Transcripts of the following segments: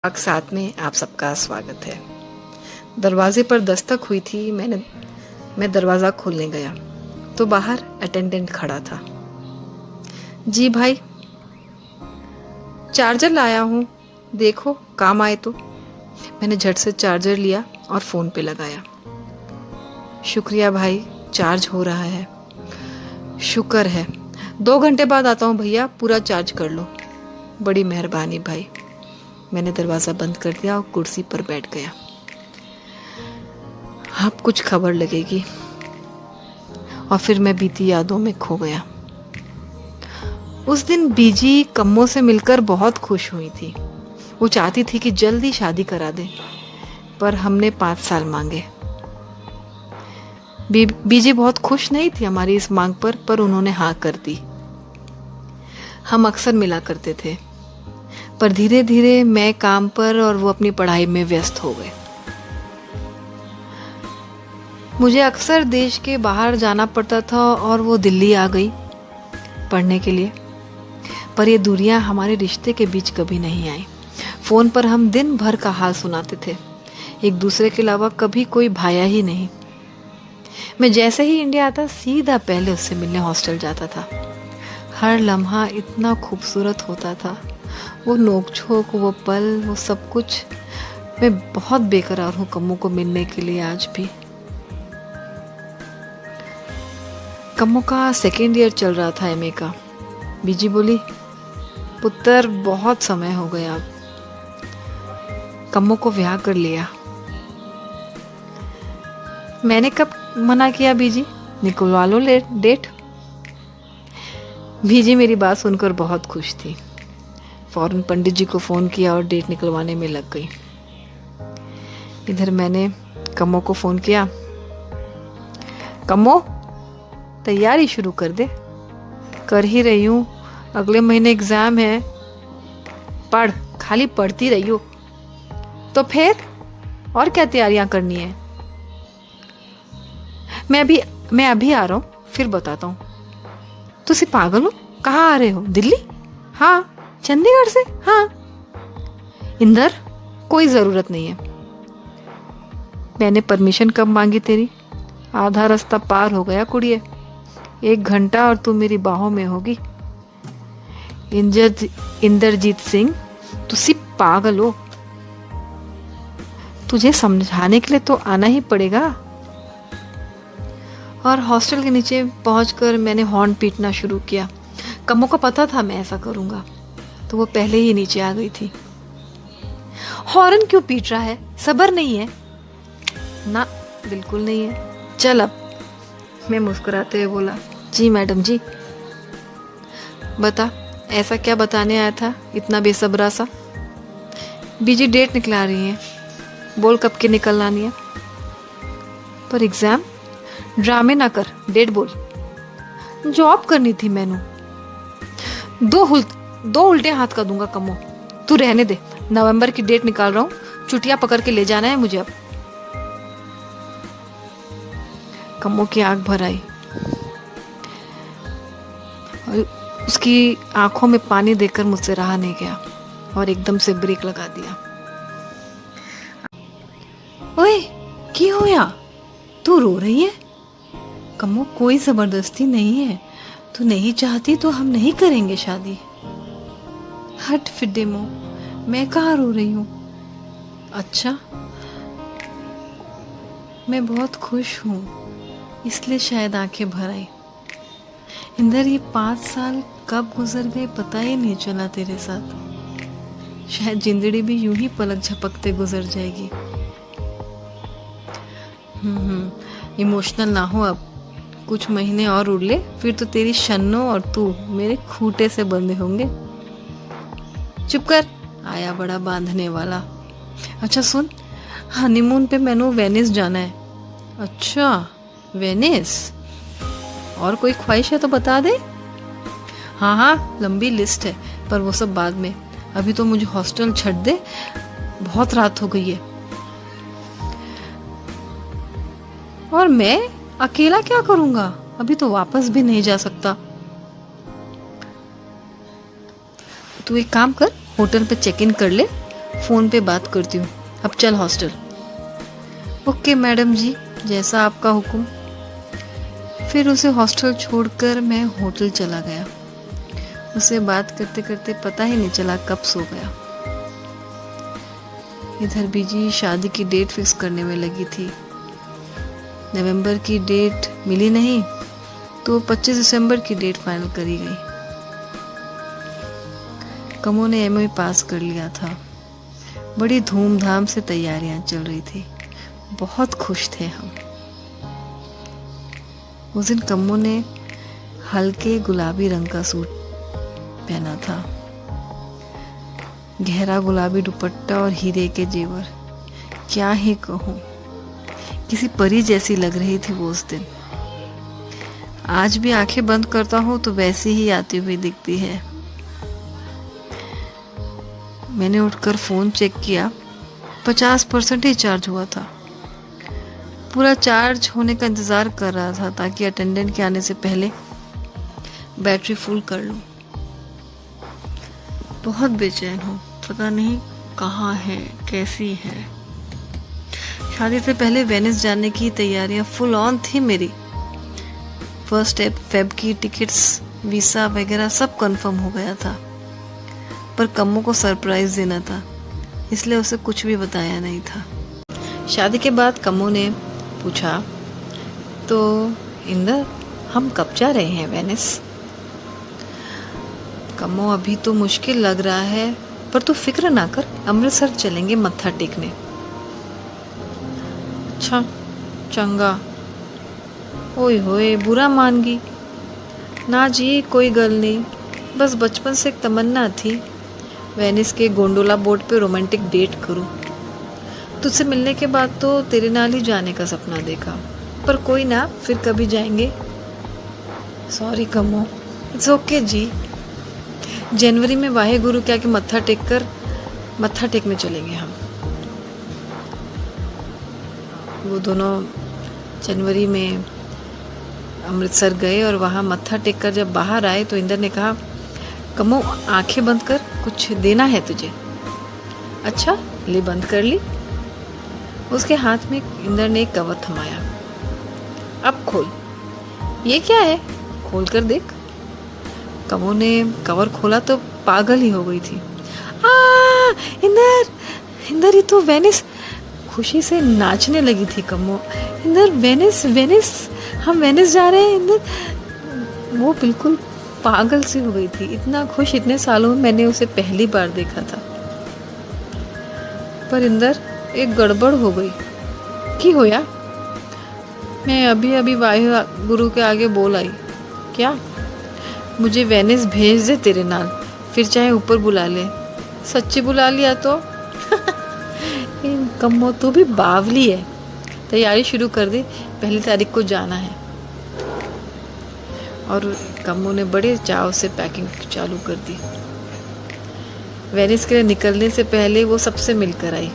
साथ में आप सबका स्वागत है। दरवाजे पर दस्तक हुई थी। मैं दरवाज़ा खोलने गया तो बाहर अटेंडेंट खड़ा था। जी भाई, चार्जर लाया हूँ, देखो काम आए तो। मैंने झट से चार्जर लिया और फ़ोन पे लगाया। शुक्रिया भाई, चार्ज हो रहा है। शुक्र है, 2 घंटे बाद आता हूँ भैया, पूरा चार्ज कर लो। बड़ी मेहरबानी भाई। मैंने दरवाज़ा बंद कर दिया और कुर्सी पर बैठ गया। अब कुछ खबर लगेगी। और फिर मैं बीती यादों में खो गया। उस दिन बीजी कम्मो से मिलकर बहुत खुश हुई थी। वो चाहती थी कि जल्दी शादी करा दे, पर हमने 5 साल मांगे। बीजी बहुत खुश नहीं थी हमारी इस मांग पर उन्होंने हाँ कर दी। हम अक्सर मिला करते थे, पर धीरे धीरे मैं काम पर और वो अपनी पढ़ाई में व्यस्त हो गए। मुझे अक्सर देश के बाहर जाना पड़ता था और वो दिल्ली आ गई पढ़ने के लिए। पर ये दूरियां हमारे रिश्ते के बीच कभी नहीं आई। फोन पर हम दिन भर का हाल सुनाते थे, एक दूसरे के अलावा कभी कोई भाया ही नहीं। मैं जैसे ही इंडिया आता सीधा पहले उससे मिलने हॉस्टल जाता था। हर लम्हा इतना खूबसूरत होता था, वो नोक-झोंक, वो पल, वो सब कुछ। मैं बहुत बेकरार हूँ कम्मो को मिलने के लिए आज भी। कम्मो का 2nd ईयर चल रहा था एमए का। बीजी बोली, पुत्र बहुत समय हो गया, अब कम्मो को ब्याह कर लिया। मैंने कब मना किया बीजी, निकलवा लो डेट। बीजी मेरी बात सुनकर बहुत खुश थी। फौरन पंडित जी को फोन किया और डेट निकलवाने में लग गई। इधर मैंने कम्मो को फोन किया, कम्मो तैयारी शुरू कर दे। कर ही रही हूँ, अगले महीने एग्जाम है, पढ़, खाली पढ़ती रही हो। तो फिर और क्या तैयारियां करनी है? मैं अभी आ रहा हूँ, फिर बताता हूँ। तुसी पागल हो? कहाँ आ रहे हो? दिल्ली? हाँ। चंडीगढ़ से? हाँ। इंदर, कोई जरूरत नहीं है। मैंने परमिशन कब मांगी तेरी? आधा रास्ता पार हो गया कुड़िए। 1 घंटा और तू मेरी बाहों में होगी। इंदरजीत सिंह, तुसी पागल हो? तुझे समझाने के लिए तो आना ही पड़ेगा। और हॉस्टल के नीचे पहुंचकर मैंने हॉर्न पीटना शुरू किया। कम्मो को पता था मैं ऐसा करूंगा, तो वो पहले ही नीचे आ गई थी। हॉर्न क्यों पीट रहा है? सब्र नहीं है? ना, बिल्कुल नहीं है। चल अब, मैं मुस्कुराते हुए बोला। जी मैडम जी। बता, ऐसा क्या बताने आया था इतना बेसब्रा सा? बीजी डेट निकला रही है, बोल कब के निकलनी है। पर एग्जाम? ड्रामे ना कर, डेट बोल। जॉब करनी थी मैनू। दो उल्टे हाथ का दूंगा कम्मो, तू रहने दे। नवंबर की डेट निकाल रहा हूँ, छुट्टियां पकड़ के ले जाना है मुझे अब। कम्मो की आंख भर आई और उसकी आंखों में पानी देखकर मुझसे रहा नहीं गया और एकदम से ब्रेक लगा दिया। ओए, की होया? तू रो रही है? कम्मो, कोई जबरदस्ती नहीं है। तू नहीं चाहती तो हम नहीं करेंगे शादी। हट फिड्डे मुंह, मैं कहाँ रो रही हूँ? अच्छा, मैं बहुत खुश हूँ, इसलिए शायद आंखें भर आई। इंदर, ये 5 साल कब गुजर गए पता ही नहीं चला तेरे साथ। शायद जिंदगी भी यूं ही पलक झपकते गुजर जाएगी। इमोशनल ना हो अब, कुछ महीने और उड़ ले, फिर तो तेरी शन्नो और तू मेरे खूंटे से बंधे होंगे। चुप कर, आया बड़ा बांधने वाला। अच्छा सुन, हनीमून पे मैंने वेनिस जाना है। अच्छा, वेनिस? और कोई ख्वाहिश है तो बता दे। हाँ, लंबी लिस्ट है, पर वो सब बाद में। अभी तो मुझे हॉस्टल छੱਡ दे, बहुत रात हो गई है। और मैं अकेला क्या करूंगा? अभी तो वापस भी नहीं जा सकता। तू एक काम कर, होटल पे चेक इन कर ले, फ़ोन पे बात करती हूँ, अब चल हॉस्टल। ओके मैडम जी, जैसा आपका हुक्म। फिर उसे हॉस्टल छोड़कर मैं होटल चला गया। उसे बात करते करते पता ही नहीं चला कब सो गया। इधर बीजी शादी की डेट फिक्स करने में लगी थी। नवंबर की डेट मिली नहीं तो 25 दिसंबर की डेट फाइनल करी गई। कमो ने एमए पास कर लिया था। बड़ी धूमधाम से तैयारियां चल रही थी। बहुत खुश थे हम। उस दिन कमो ने हल्के गुलाबी रंग का सूट पहना था, गहरा गुलाबी दुपट्टा और हीरे के जेवर। क्या ही कहूँ, किसी परी जैसी लग रही थी वो उस दिन। आज भी आंखें बंद करता हूँ तो वैसी ही आती हुई दिखती है। मैंने उठकर फोन चेक किया, 50% ही चार्ज हुआ था। पूरा चार्ज होने का इंतजार कर रहा था ताकि अटेंडेंट के आने से पहले बैटरी फुल कर लूं। बहुत बेचैन हूँ, पता नहीं कहाँ है, कैसी है। शादी से पहले वेनिस जाने की तैयारियां फुल ऑन थी मेरी। फर्स्ट फेब की टिकट्स, वीसा वगैरह सब कंफर्म हो गया था। पर कम्मो को सरप्राइज देना था, इसलिए उसे कुछ भी बताया नहीं था। शादी के बाद कम्मो ने पूछा, तो इंदर हम कब जा रहे हैं वेनिस? कम्मो अभी तो मुश्किल लग रहा है, पर तू फिक्र ना कर, अमृतसर चलेंगे मत्था टेकने। अच्छा चंगा। ओए होए, बुरा मान गई? ना जी, कोई गल नहीं, बस बचपन से एक तमन्ना थी वेनिस के गोंडोला बोट पे रोमांटिक डेट करूं। तुझसे मिलने के बाद तो तेरे नाल ही जाने का सपना देखा, पर कोई ना, फिर कभी जाएंगे। सॉरी कम्मो, इट्स ओके जी। जनवरी में वाहे गुरु के आगे मत्था टेकने चलेंगे हम। वो दोनों जनवरी में अमृतसर गए और वहाँ मत्था टेक कर जब बाहर आए तो इंदर ने कहा, कमो आंखें बंद कर, कुछ देना है तुझे। अच्छा ले, बंद कर ली। उसके हाथ में इंदर ने एक कवर थमाया। अब खोल। ये क्या है? खोल कर देख। कमो ने कवर खोला तो पागल ही हो गई थी। इंदर ये तो वेनिस। खुशी से नाचने लगी थी कमो। इंदर वेनिस, हम वेनिस जा रहे हैं इंदर। वो बिल्कुल पागल सी हो गई थी। इतना खुश इतने सालों में मैंने उसे पहली बार देखा था। पर इंदर एक गड़बड़ हो गई। की होया? मैं अभी वाहे गुरु के आगे बोल आई, क्या मुझे वेनिस भेज दे तेरे नाल, फिर चाहे ऊपर बुला ले। सच्ची बुला लिया तो कम्मो तू भी बावली है। तैयारी शुरू कर दी, 1 तारीख को जाना है। और कम्मो ने बड़े चाव से पैकिंग चालू कर दी। वेनिस के लिए निकलने से पहले वो सबसे मिलकर आई।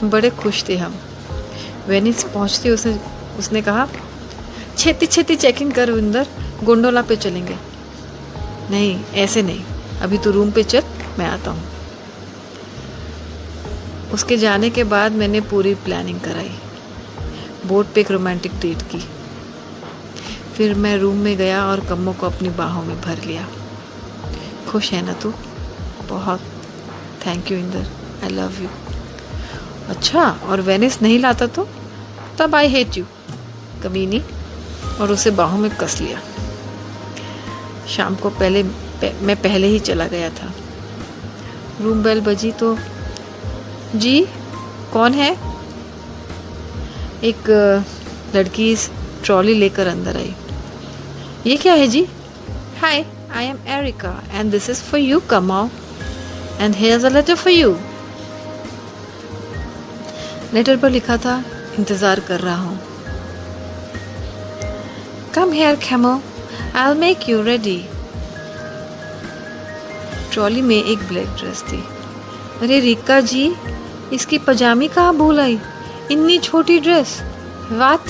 बड़े खुश थे हम। वेनिस पहुंचते उसने कहा, छेती चेकिंग कर विंदर, गोंडोला पे चलेंगे। नहीं ऐसे नहीं, अभी तो रूम पे चल, मैं आता हूँ। उसके जाने के बाद मैंने पूरी प्लानिंग कराई, बोट पे एक रोमांटिक डेट की। फिर मैं रूम में गया और कम्मो को अपनी बाहों में भर लिया। खुश है ना तू? बहुत। Thank you Inder, I love you. अच्छा, और वेनिस नहीं लाता तो? तब आई हेट यू, कमीनी। और उसे बाहों में कस लिया। शाम को मैं पहले ही चला गया था। रूम बेल बजी तो, जी कौन है? एक लड़की ट्रॉली लेकर अंदर आई। ये क्या है जी? Hi, I am Erica and this is for you Kammo, and here's a letter for you. Letter पर लिखा था, इंतजार कर रहा हूँ। Come here Kammo, I will make you ready. Trolley में एक ब्लैक ड्रेस थी। अरे रिका जी, इसकी पजामी कहाँ भूल आई? इतनी छोटी ड्रेस। वाट?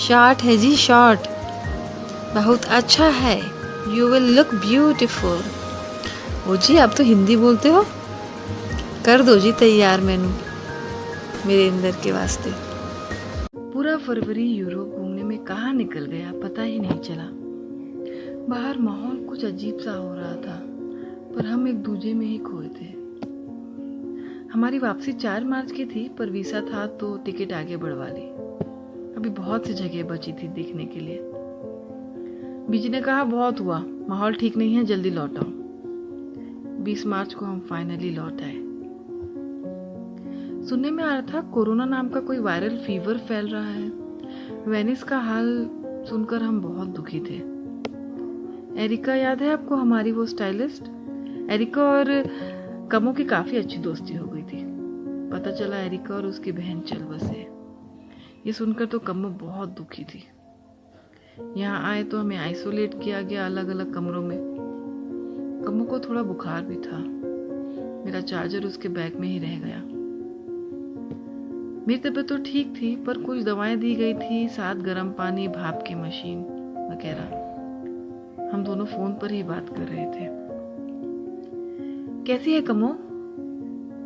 शॉर्ट है जी, शॉर्ट। बहुत अच्छा है, यू विल लुक ब्यूटीफुल। ओ जी, आप तो हिंदी बोलते हो? कर दो जी तैयार मैनू मेरे इंदर के वास्ते। पूरा फरवरी यूरोप घूमने में कहाँ निकल गया पता ही नहीं चला। बाहर माहौल कुछ अजीब सा हो रहा था, पर हम एक दूजे में ही खोए थे। हमारी वापसी 4 मार्च की थी, पर वीसा था तो टिकट आगे बढ़वा ली। अभी बहुत सी जगह बची थी देखने के लिए। बीजी ने कहा बहुत हुआ, माहौल ठीक नहीं है, जल्दी लौट आओ। 20 मार्च को हम फाइनली लौट आए। सुनने में आ रहा था कोरोना नाम का कोई वायरल फीवर फैल रहा है। वेनिस का हाल सुनकर हम बहुत दुखी थे। एरिका याद है आपको, हमारी वो स्टाइलिस्ट? एरिका और कमो की काफी अच्छी दोस्ती हो गई थी। पता चला एरिका और उसकी बहन चल बसे। ये सुनकर तो कमो बहुत दुखी थी। यहाँ आए तो हमें आइसोलेट किया गया अलग अलग कमरों में। कमो को थोड़ा बुखार भी था। मेरा चार्जर उसके बैग में ही रह गया। मेरी तबीयत तो ठीक थी, पर कुछ दवाएं दी गई थी, साथ गर्म पानी, भाप की मशीन वगैरह। हम दोनों फोन पर ही बात कर रहे थे। कैसी है कमो?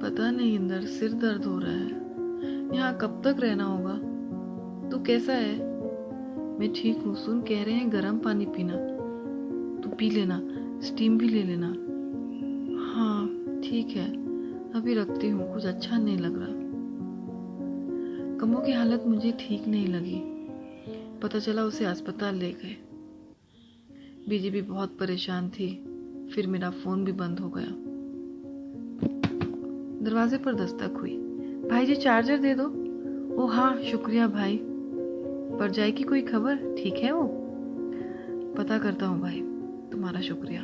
पता नहीं इंदर, सिर दर्द हो रहा है। यहाँ कब तक रहना होगा? तू कैसा है? मैं ठीक हूँ। सुन, कह रहे हैं गर्म पानी पीना, तू पी लेना, स्टीम भी ले लेना। हाँ ठीक है, अभी रखती हूँ, कुछ अच्छा नहीं लग रहा। कमो की हालत मुझे ठीक नहीं लगी। पता चला उसे अस्पताल ले गए। बीजी भी बहुत परेशान थी। फिर मेरा फोन भी बंद हो गया। दरवाजे पर दस्तक हुई। भाई जी चार्जर दे दो। ओ हाँ शुक्रिया भाई। पर जाए की कोई खबर? ठीक है वो? पता करता हूँ भाई, तुम्हारा शुक्रिया।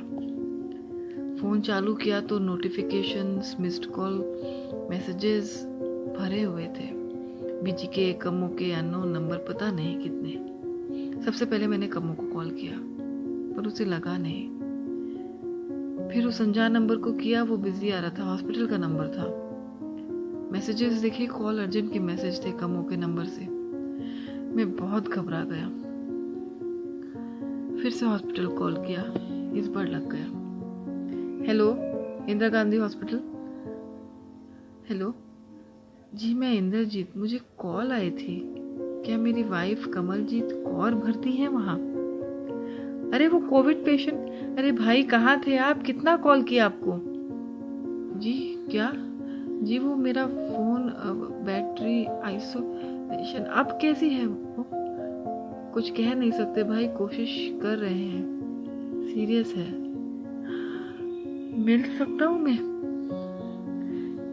फोन चालू किया तो नोटिफिकेशंस, मिस्ड कॉल, मैसेजेस भरे हुए थे। बीजी के, कमो के, अननोन नंबर पता नहीं कितने। सबसे पहले मैंने कमो को कॉल किया, पर उसे लगा नहीं। फिर उस अनजान नंबर को किया, वो बिजी आ रहा था, हॉस्पिटल का नंबर था। मैसेजेस देखे, कॉल अर्जेंट के मैसेज थे कमो के नंबर से। मैं बहुत घबरा गया। फिर से हॉस्पिटल कॉल किया, इस बार लग गया। Hello, Indira Gandhi hospital. Hello जी, मैं इंद्रजीत, मुझे कॉल आई थी। क्या मेरी वाइफ कमलजीत कौर भर्ती है वहाँ? अरे वो कोविड पेशेंट। अरे भाई कहाँ थे आप? कितना कॉल किया आपको? जी क्या? जी वो मेरा फोन बैटरी आइसोलेशन। अब कैसी है वो? कुछ कह नहीं सकते भाई, कोशिश कर रहे हैं, सीरियस है। मिल सकता हूँ मैं?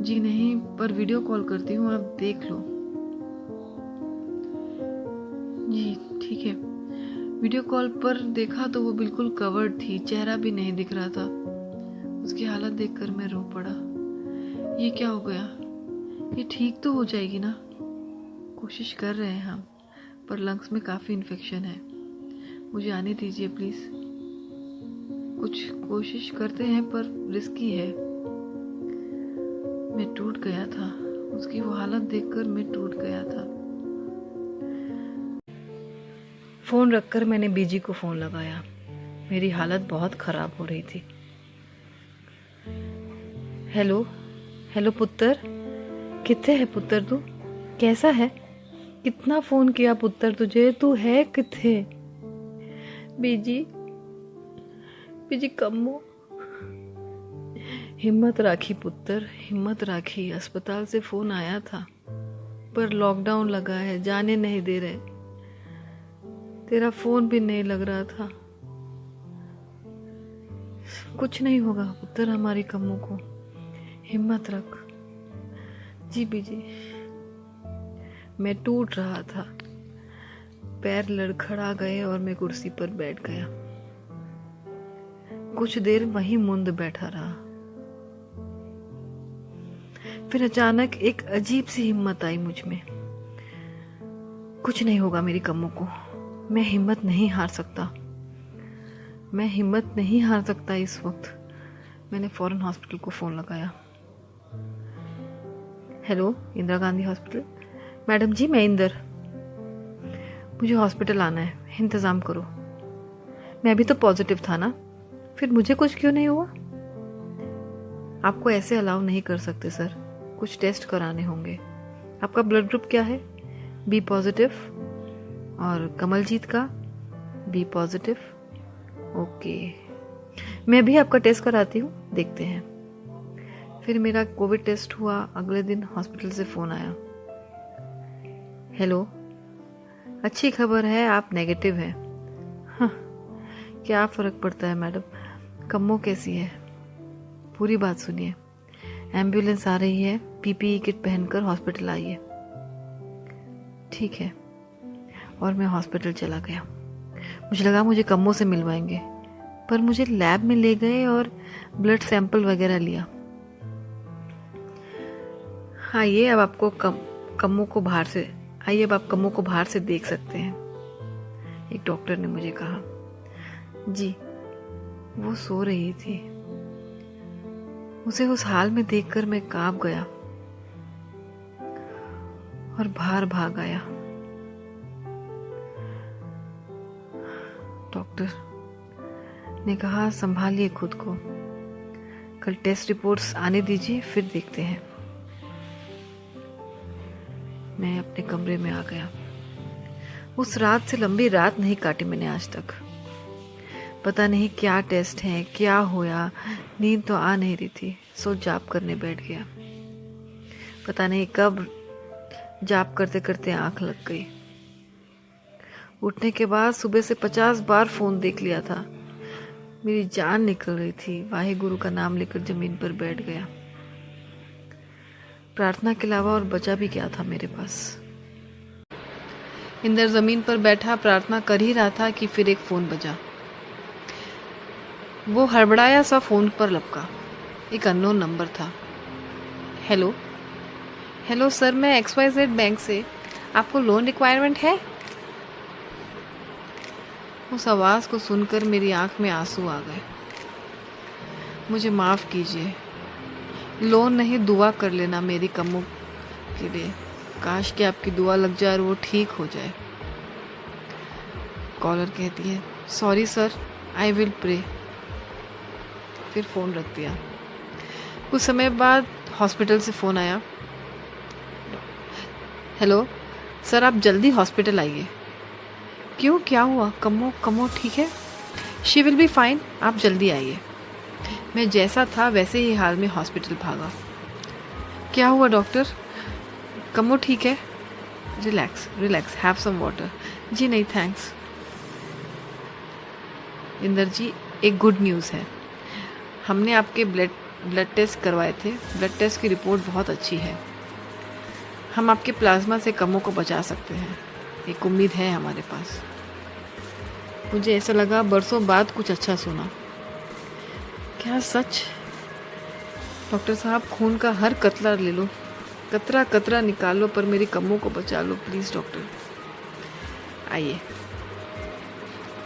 जी नहीं, पर वीडियो कॉल करती हूँ, आप देख लो। जी ठीक है। वीडियो कॉल पर देखा तो वो बिल्कुल कवर्ड थी, चेहरा भी नहीं दिख रहा था। उसकी हालत देखकर मैं रो पड़ा। ये क्या हो गया? ये ठीक तो हो जाएगी ना? कोशिश कर रहे हैं हम, पर लंग्स में काफ़ी इन्फेक्शन है। मुझे आने दीजिए प्लीज़। कुछ कोशिश करते हैं, पर रिस्की है। मैं टूट गया था। उसकी वो हालत देखकर मैं टूट गया था। फ़ोन रखकर मैंने बीजी को फ़ोन लगाया। मेरी हालत बहुत ख़राब हो रही थी। हेलो हेलो पुत्र, किथे है पुत्र तू? कैसा है? कितना फ़ोन किया पुत्र तुझे, तू है किथे? बीजी, बीजी कम्मो। हिम्मत राखी पुत्र, हिम्मत राखी। अस्पताल से फ़ोन आया था, पर लॉकडाउन लगा है, जाने नहीं दे रहे। तेरा फोन भी नहीं लग रहा था। कुछ नहीं होगा पुत्र, हमारी कम्मो को, हिम्मत रख। जी बीजी। मैं टूट रहा था। पैर लड़खड़ा गए और मैं कुर्सी पर बैठ गया। कुछ देर वहीं मुंद बैठा रहा। फिर अचानक एक अजीब सी हिम्मत आई मुझ में। कुछ नहीं होगा मेरी कम्मो को। मैं हिम्मत नहीं हार सकता। मैं हिम्मत नहीं हार सकता इस वक्त। मैंने फौरन हॉस्पिटल को फ़ोन लगाया। Hello, Indira Gandhi hospital. Madam जी, मैं इंदर। मुझे हॉस्पिटल आना है, इंतज़ाम करो। मैं भी तो पॉजिटिव था ना, फिर मुझे कुछ क्यों नहीं हुआ? आपको ऐसे अलाउ नहीं कर सकते सर, कुछ टेस्ट कराने होंगे। आपका ब्लड ग्रुप क्या है? B positive. और कमलजीत का बी पॉजिटिव। ओके, मैं भी आपका टेस्ट कराती हूँ, देखते हैं। फिर मेरा कोविड टेस्ट हुआ। अगले दिन हॉस्पिटल से फ़ोन आया, हेलो, अच्छी खबर है, आप नेगेटिव हैं। हाँ, क्या फ़र्क पड़ता है मैडम, कम्मो कैसी है? पूरी बात सुनिए, एम्बुलेंस आ रही है, पीपीई किट पहनकर हॉस्पिटल आइए। ठीक है। और मैं हॉस्पिटल चला गया। मुझे लगा मुझे कम्मो से मिलवाएंगे, पर मुझे लैब में ले गए और ब्लड सैंपल वगैरह लिया। आइए अब आपको कम्मो को बाहर से देख सकते हैं, एक डॉक्टर ने मुझे कहा। जी, वो सो रही थी। उसे उस हाल में देखकर मैं कांप गया और बाहर भाग आया। डॉक्टर ने कहा, संभालिए खुद को, कल टेस्ट रिपोर्ट्स आने दीजिए, फिर देखते हैं। मैं अपने कमरे में आ गया। उस रात से लंबी रात नहीं काटी मैंने आज तक। पता नहीं क्या टेस्ट है, क्या होया, नींद तो आ नहीं रही थी, सो जाप करने बैठ गया। पता नहीं कब जाप करते करते आंख लग गई। उठने के बाद सुबह से 50 बार फोन देख लिया था। मेरी जान निकल रही थी। वाहे गुरु का नाम लेकर जमीन पर बैठ गया। प्रार्थना के अलावा और बचा भी क्या था मेरे पास। इंदर जमीन पर बैठा प्रार्थना कर ही रहा था कि फिर एक फोन बजा। वो हड़बड़ाया सा फोन पर लपका। एक अननोन नंबर था। हेलो सर, मैं XYZ बैंक से, आपको लोन रिक्वायरमेंट है? उस आवाज़ को सुनकर मेरी आंख में आंसू आ गए। मुझे माफ़ कीजिए, लोन नहीं, दुआ कर लेना मेरी कम्मो के लिए। काश कि आपकी दुआ लग जाए और वो ठीक हो जाए। कॉलर कहती है, sorry sir, I will pray. फिर फ़ोन रख दिया। कुछ समय बाद हॉस्पिटल से फ़ोन आया, हेलो सर, आप जल्दी हॉस्पिटल आइए। क्यों, क्या हुआ? कम्मो ठीक है? शी विल बी फाइन, आप जल्दी आइए। मैं जैसा था वैसे ही हाल में हॉस्पिटल भागा। क्या हुआ डॉक्टर? कम्मो ठीक है? Relax, have some water. जी नहीं थैंक्स। इंदर जी, एक गुड न्यूज़ है। हमने आपके ब्लड टेस्ट करवाए थे। ब्लड टेस्ट की रिपोर्ट बहुत अच्छी है। हम आपके प्लाज्मा से कम्मो को बचा सकते हैं। एक उम्मीद है हमारे पास। मुझे ऐसा लगा बरसों बाद कुछ अच्छा सुना। क्या सच? डॉक्टर साहब, खून का हर कतरा ले लो, कतरा कतरा निकालो, पर मेरी कम्मो को बचा लो प्लीज़ डॉक्टर। आइए।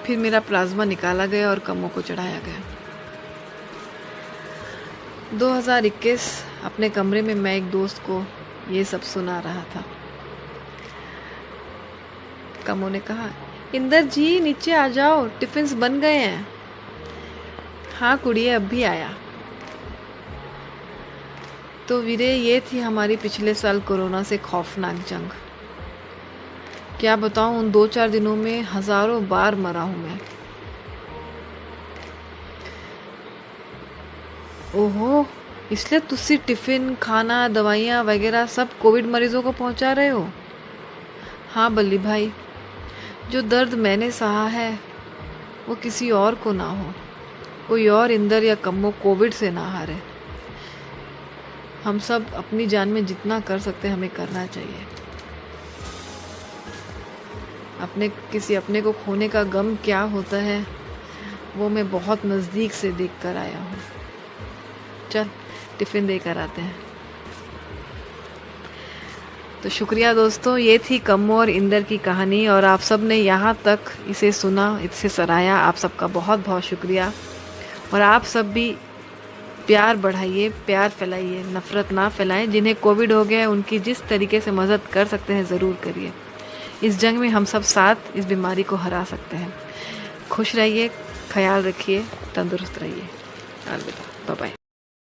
फिर मेरा प्लाज्मा निकाला गया और कम्मो को चढ़ाया गया। 2021 अपने कमरे में मैं एक दोस्त को ये सब सुना रहा था। कम्मो ने कहा, इंदर जी नीचे आ जाओ, टिफिन्स बन गए हैं। हाँ कुड़िए, अब भी आया। तो वीरे, ये थी हमारी पिछले साल कोरोना से खौफनाक जंग। क्या बताऊं, उन 2-4 दिनों में हजारों बार मरा हूं मैं। ओहो, इसलिए तुसी टिफिन, खाना, दवाइयाँ वगैरह सब कोविड मरीजों को पहुंचा रहे हो? हाँ बल्ली भाई, जो दर्द मैंने सहा है वो किसी और को ना हो, कोई और इंदर या कम्मो कोविड से ना हारे। हम सब अपनी जान में जितना कर सकते हमें करना चाहिए। अपने को खोने का गम क्या होता है वो मैं बहुत नज़दीक से देख कर आया हूँ। चल टिफ़िन देकर आते हैं। तो शुक्रिया दोस्तों, ये थी कम्मो और इंदर की कहानी, और आप सब ने यहाँ तक इसे सुना, इसे सराहा, आप सबका बहुत बहुत शुक्रिया। और आप सब भी प्यार बढ़ाइए, प्यार फैलाइए, नफ़रत ना फैलाएं। जिन्हें कोविड हो गया है उनकी जिस तरीके से मदद कर सकते हैं ज़रूर करिए। इस जंग में हम सब साथ इस बीमारी को हरा सकते हैं। खुश रहिए, ख्याल रखिए, तंदुरुस्त रहिए। अलविदा, बाय बाय।